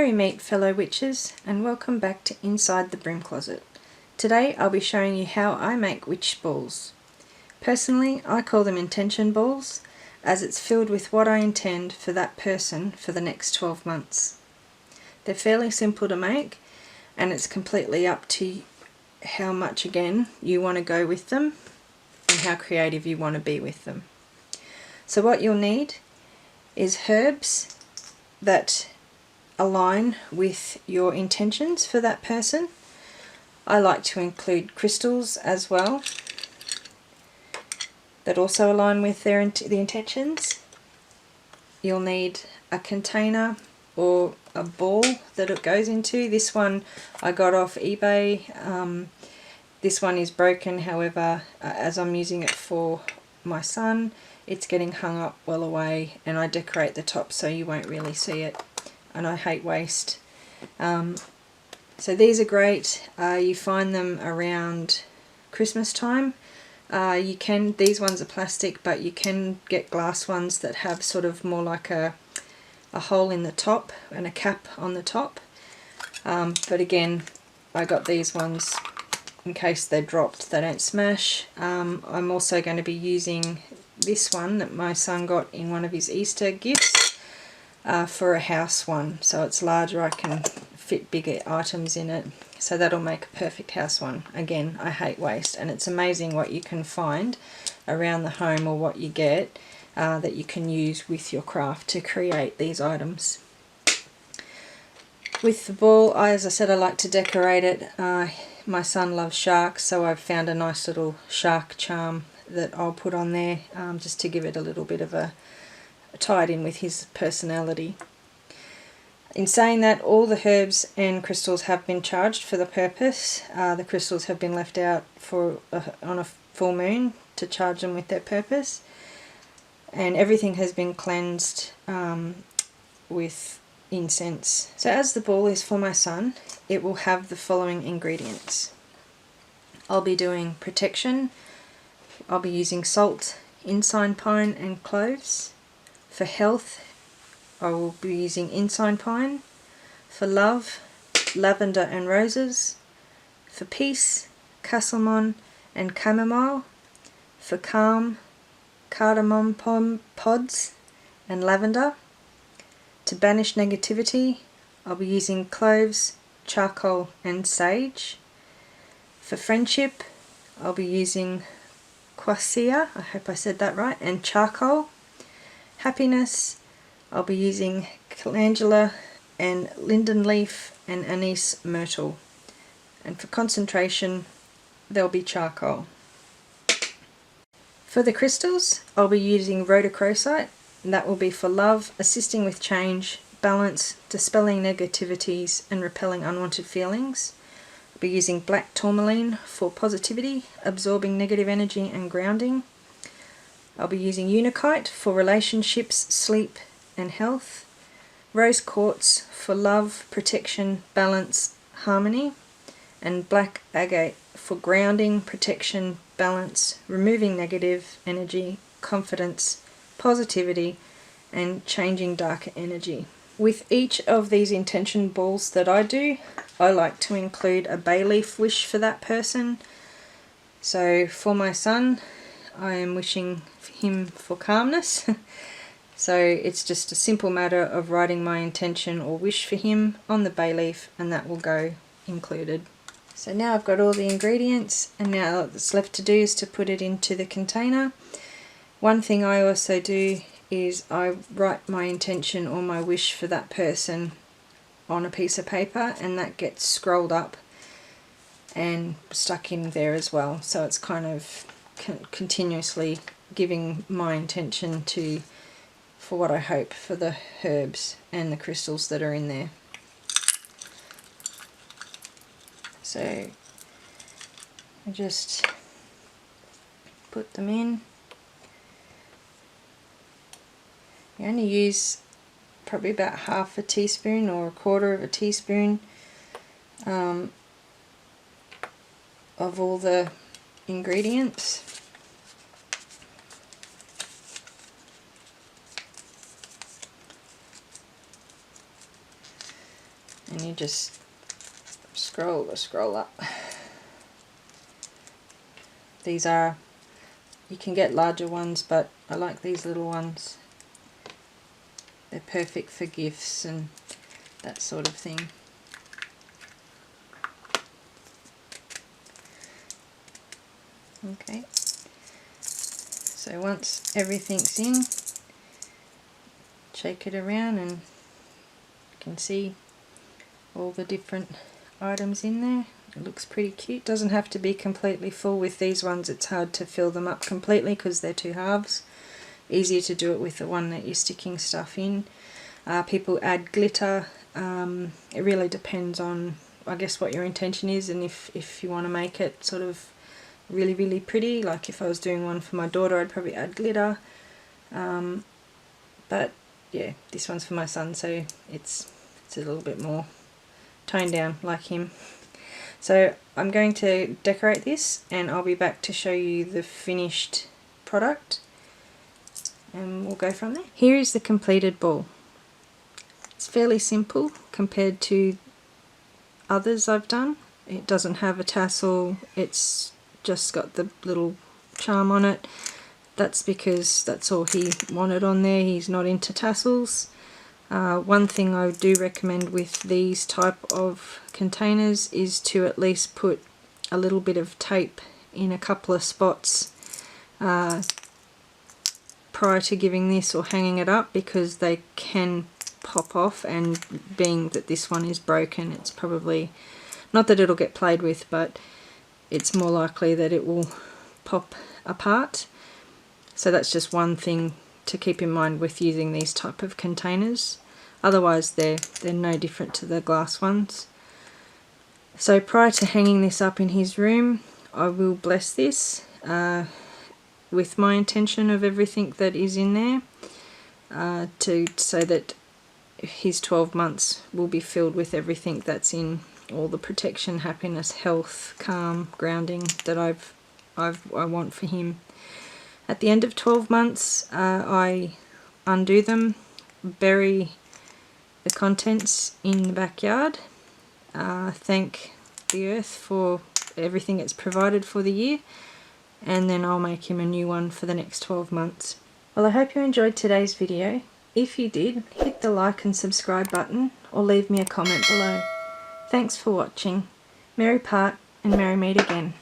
Merry meet fellow witches, and welcome back to Inside the Broom Closet. Today I'll be showing you how I make witch balls. Personally, I call them intention balls, as it's filled with what I intend for that person for the next 12 months. They're fairly simple to make, and it's completely up to how much, again, you want to go with them and how creative you want to be with them. So what you'll need is herbs that align with your intentions for that person. I like to include crystals as well that also align with the intentions. You'll need a container or a ball that it goes into. This one I got off eBay. This one is broken, however, as I'm using it for my son, it's getting hung up well away, and I decorate the top so you won't really see it, and I hate waste. So these are great. You find them around Christmas time. These ones are plastic, but you can get glass ones that have sort of more like a hole in the top and a cap on the top. But again, I got these ones in case they're dropped, they don't smash. I'm also going to be using this one that my son got in one of his Easter gifts for a house one. So it's larger, I can fit bigger items in it. So that'll make a perfect house one. Again, I hate waste, and it's amazing what you can find around the home, or what you get that you can use with your craft to create these items. With the ball, as I said, I like to decorate it. My son loves sharks, so I've found a nice little shark charm that I'll put on there just to give it a little bit of a tied in with his personality. In saying that, all the herbs and crystals have been charged for the purpose. The crystals have been left out on a full moon to charge them with their purpose, and everything has been cleansed with incense. So as the ball is for my son, it will have the following ingredients. I'll be doing protection. I'll be using salt, ensign pine and cloves. For health, I will be using ensign pine. For love, lavender and roses. For peace, cassilmon and chamomile. For calm, cardamom pods and lavender. To banish negativity, I'll be using cloves, charcoal and sage. For friendship, I'll be using quassia, I hope I said that right, and charcoal. Happiness, I'll be using calendula and linden leaf and anise myrtle. And for concentration, there'll be charcoal. For the crystals, I'll be using rhodochrosite, and that will be for love, assisting with change, balance, dispelling negativities and repelling unwanted feelings. I'll be using black tourmaline for positivity, absorbing negative energy and grounding. I'll be using unakite for relationships, sleep and health. Rose quartz for love, protection, balance, harmony. And black agate for grounding, protection, balance, removing negative energy, confidence, positivity and changing darker energy. With each of these intention balls that I do, I like to include a bay leaf wish for that person. So for my son, I am wishing him for calmness. So it's just a simple matter of writing my intention or wish for him on the bay leaf, and that will go included. So now I've got all the ingredients, and now all that's left to do is to put it into the container. One thing I also do is I write my intention or my wish for that person on a piece of paper, and that gets scrolled up and stuck in there as well. So it's kind of continuously giving my intention for what I hope for the herbs and the crystals that are in there. So I just put them in. You only use probably about half a teaspoon or a quarter of a teaspoon of all the ingredients. just scroll up. These are, you can get larger ones, but I like these little ones. They're perfect for gifts and that sort of thing. Okay, so once everything's in, shake it around and you can see all the different items in there. It looks pretty cute. Doesn't have to be completely full. With these ones it's hard to fill them up completely because they're two halves. Easier to do it with the one that you're sticking stuff in. People add glitter. It really depends on, I guess, what your intention is, and if you want to make it sort of really pretty. Like if I was doing one for my daughter, I'd probably add glitter. But yeah, this one's for my son, so it's a little bit more toned down like him. So I'm going to decorate this and I'll be back to show you the finished product and we'll go from there. Here is the completed ball. It's fairly simple compared to others I've done. It doesn't have a tassel, it's just got the little charm on it. That's because that's all he wanted on there. He's not into tassels. One thing I do recommend with these type of containers is to at least put a little bit of tape in a couple of spots prior to giving this or hanging it up, because they can pop off, and being that this one is broken, it's probably not that it'll get played with, but it's more likely that it will pop apart. So that's just one thing to keep in mind with using these type of containers. Otherwise they're no different to the glass ones. So prior to hanging this up in his room, I will bless this with my intention of everything that is in there, so that his 12 months will be filled with everything that's in, all the protection, happiness, health, calm, grounding that I want for him. At the end of 12 months, I undo them, bury the contents in the backyard, thank the earth for everything it's provided for the year, and then I'll make him a new one for the next 12 months. Well, I hope you enjoyed today's video. If you did, hit the like and subscribe button or leave me a comment below. Thanks for watching. Merry part and merry meet again.